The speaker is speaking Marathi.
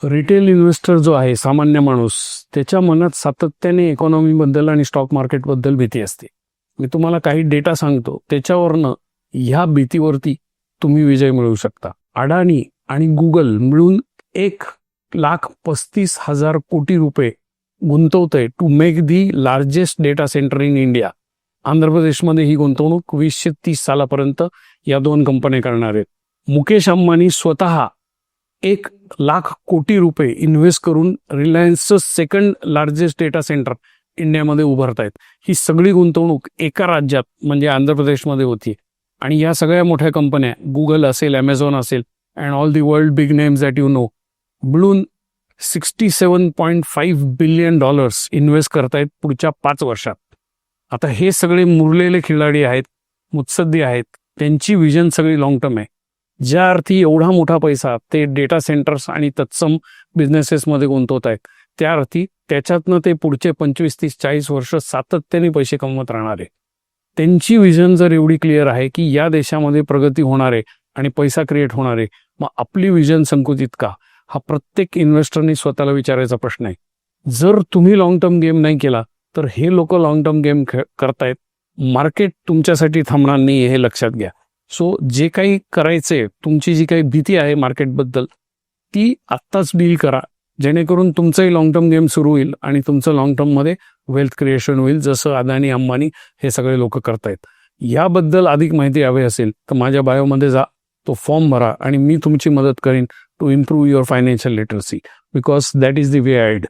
रिटेल इन्व्हेस्टर जो आहे, सामान्य माणूस, त्याच्या मनात सातत्याने इकॉनॉमीबद्दल आणि स्टॉक मार्केटबद्दल भीती असते. मी तुम्हाला काही डेटा सांगतो, त्याच्यावरनं ह्या भीतीवरती तुम्ही विजय मिळवू शकता. अडाणी आणि गुगल मिळून 1,35,000 कोटी रुपये गुंतवत आहे to make the largest data center in India. आंध्र प्रदेशमध्ये ही गुंतवणूक 2030 सालापर्यंत या दोन कंपन्या करणार आहेत. मुकेश अंबानी स्वतः 1,00,000 कोटी रुपये इन्व्हेस्ट करून रिलायन्सचं सेकंड लार्जेस्ट डेटा सेंटर इंडियामध्ये उभारतायत. ही सगळी गुंतवणूक एका राज्यात म्हणजे आंध्र प्रदेशमध्ये होती. आणि या सगळ्या मोठ्या कंपन्या, गुगल असेल, ॲमेझॉन असेल, and all the world big names that you know, मिळून $67.5 बिलियन इन्व्हेस्ट करतायत पुढच्या 5 वर्षात. आता हे सगळे मुरलेले खिलाडी आहेत, मुत्सद्दी आहेत, त्यांची विजन सगळी लॉंग टर्म आहे. ज्या अर्थी एवढा मोठा पैसा ते डेटा सेंटर्स आणि तत्सम बिझनेसेसमध्ये गुंतवत आहेत, त्या अर्थी त्याच्यातनं ते पुढचे 25, 30, 40 वर्ष सातत्याने पैसे कमवत राहणार आहे. त्यांची विजन जर एवढी क्लिअर आहे की या देशामध्ये प्रगती होणार आहे आणि पैसा क्रिएट होणार आहे, मग आपली विजन संकुचित का, हा प्रत्येक इन्व्हेस्टरनी स्वतःला विचारायचा प्रश्न आहे. जर तुम्ही लॉंग टर्म गेम नाही केला तर हे लोक लॉंग टर्म गेम करतायत. मार्केट तुमच्यासाठी थांबणार नाही हे लक्षात घ्या. सो जे काही करायचंय, तुमची जी काही भीती आहे मार्केटबद्दल, ती आत्ताच डील करा, जेणेकरून तुमचंही लॉंग टर्म गेम सुरू होईल आणि तुमचं लॉंग टर्ममध्ये वेल्थ क्रिएशन होईल, जसं अदानी, अंबानी हे सगळे लोक करतायत. याबद्दल अधिक माहिती हवी असेल तर माझ्या बायोमध्ये जा, तो फॉर्म भरा आणि मी तुमची मदत करीन to improve your financial literacy, because that is the way eyed.